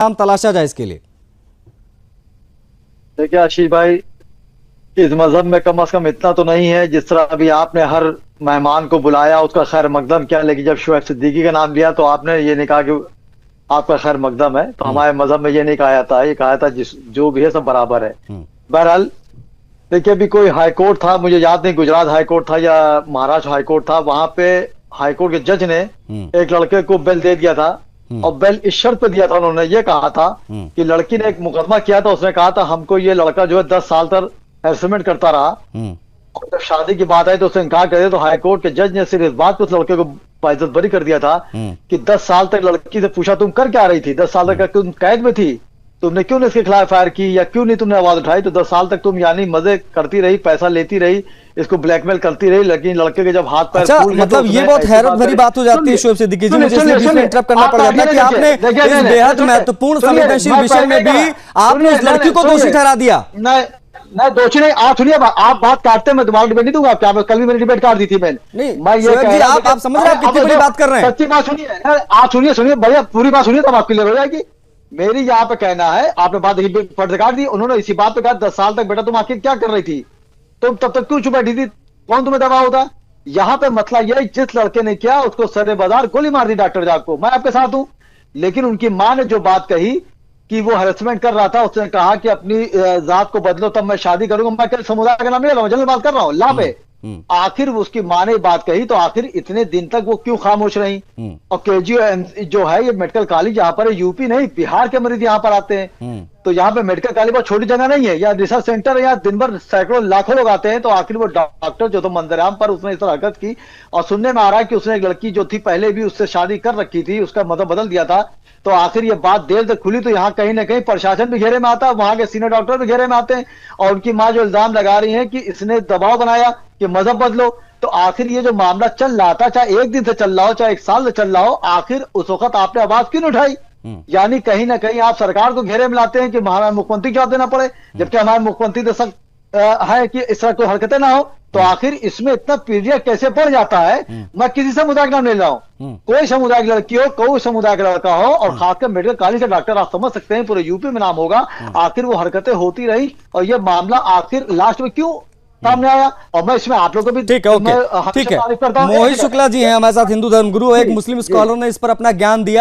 नाम तलाशा जाए इसके लिए। देखिए आशीष भाई, इस मजहब में कम से कम इतना तो नहीं है जिस तरह अभी आपने हर मेहमान को बुलाया उसका खैर मकदम क्या, लेकिन जब शुएब सिद्दीकी का नाम लिया तो आपने ये नहीं कहा कि आपका खैर मकदम है। तो हमारे मजहब में ये नहीं कहा जाता है, ये कहा जाता है जिस जो भी है सब बराबर है। बहरहाल देखिए, अभी कोई हाईकोर्ट था, मुझे याद नहीं गुजरात हाईकोर्ट था या महाराष्ट्र हाईकोर्ट था, वहां पे हाईकोर्ट के जज ने एक लड़के को बेल दे दिया था। और बेल इस शर्त पे दिया था, उन्होंने ये कहा था कि लड़की ने एक मुकदमा किया था, उसने कहा था हमको ये लड़का जो है 10 साल तक हैरेसमेंट करता रहा, और जब शादी की बात आई तो उसने इनकार कर दिया। तो हाईकोर्ट के जज ने सिर्फ इस बात को उस लड़के को बाइज्जत बरी कर दिया था कि 10 साल तक लड़की से पूछा तुम कर क्या रही थी, 10 साल तक तुम कैद में थी, तुमने क्यों नहीं इसके खिलाफ फायर की या क्यों नहीं तुमने आवाज उठाई। तो 10 साल तक तुम यानी मजे करती रही, पैसा लेती रही, इसको ब्लैकमेल करती रही, लेकिन लड़के के जब हाथ पैर अच्छा, फूल गए मतलब तो ये बहुत हैरत भरी बात हो जाती है शुएब सिद्दीकी जी, मुझे इसलिए बीच में इंटरप्ट करना पड़ जाता है कि आपने इस बेहद महत्वपूर्ण संवेदनशील विषय में भी आपने उस लड़की को दोषी ठहरा दिया। नहीं दोषी नहीं, आप सुनिए, आप बात काटते, मैं दोबारा डिबेट नहीं दूंगा क्या, कल भी मेरी डिबेट काट दी थी मैंने। नहीं मैं ये कह रहा हूं, आप समझ रहे हैं आप कितनी बड़ी बात कर रहे हैं। सच्ची बात सुनिए, आप सुनिए भैया, पूरी बात सुनिए तब आप क्लियर हो जाएगी। मेरी यहाँ पे कहना है, आपने बात फट काट दी, उन्होंने इसी बात पे कहा 10 साल तक बेटा तुम आखिर क्या कर रही थी, तुम तब तक क्यों चुप बैठी थी, कौन तुम्हें दबाव होता। यहाँ पे मसला यह, जिस लड़के ने किया उसको सरे बाजार गोली मार दी डॉक्टर जाग को, मैं आपके साथ हूं। लेकिन उनकी मां ने जो बात कही कि वो हैरेसमेंट कर रहा था, उसने कहा कि अपनी जात को बदलो तब मैं शादी करूंगा, मैं कल समुदाय का नाम ले रहा हूं, जनरल बात कर रहा हूं ला पे। आखिर उसकी मां ने बात कही तो आखिर इतने दिन तक वो क्यों खामोश रही। और केजीओ जो है ये मेडिकल कॉलेज यहाँ पर यूपी नहीं बिहार के मरीज यहाँ पर आते हैं, तो यहाँ पे मेडिकल कॉलेज बहुत छोटी जगह नहीं है, या रिसर्च सेंटर है, या दिन भर सैकड़ों लाखों लोग आते हैं। तो आखिर वो डॉक्टर जो तो मंदराम पर उसने इस तरह हरकत की, और सुनने में आ रहा है कि उसने एक लड़की जो थी पहले भी उससे शादी कर रखी थी, उसका मतलब बदल दिया था। तो आखिर ये बात देर तक खुली तो यहाँ कहीं ना कहीं प्रशासन भी घेरे में आता है, वहां के सीनियर डॉक्टर भी घेरे में आते हैं, और उनकी मां जो इल्जाम लगा रही है कि इसने दबाव बनाया कि मजहब बदलो। तो आखिर ये जो मामला चल रहा था, चाहे एक दिन से चल रहा हो चाहे एक साल से चल रहा हो, आखिर उस वक्त आपने आवाज क्यों नहीं उठाई। यानी कहीं ना कहीं आप सरकार को घेरे में लाते हैं कि हमारा मुख्यमंत्री जवाब देना पड़े, जबकि हमारे मुख्यमंत्री तो सख्त है कि इस तरह कोई हरकतें ना हो। तो आखिर इसमें इतना पीरियड कैसे बढ़ जाता है। मैं किसी समुदाय का नाम ले रहा हूं, कोई समुदाय की लड़की हो, कोई समुदाय का लड़का हो, और खासकर मेडिकल कॉलेज का डॉक्टर, आप समझ सकते हैं पूरे यूपी में नाम होगा। आखिर वो हरकतें होती रही और ये मामला आखिर लास्ट में क्यों सामने आया। और मैं इसमें आप लोगों को भी ठीक है, ओके, ठीक है। मोहित शुक्ला जी हैं हमारे साथ, हिंदू धर्मगुरु, एक मुस्लिम स्कॉलर ने इस पर अपना ज्ञान दिया।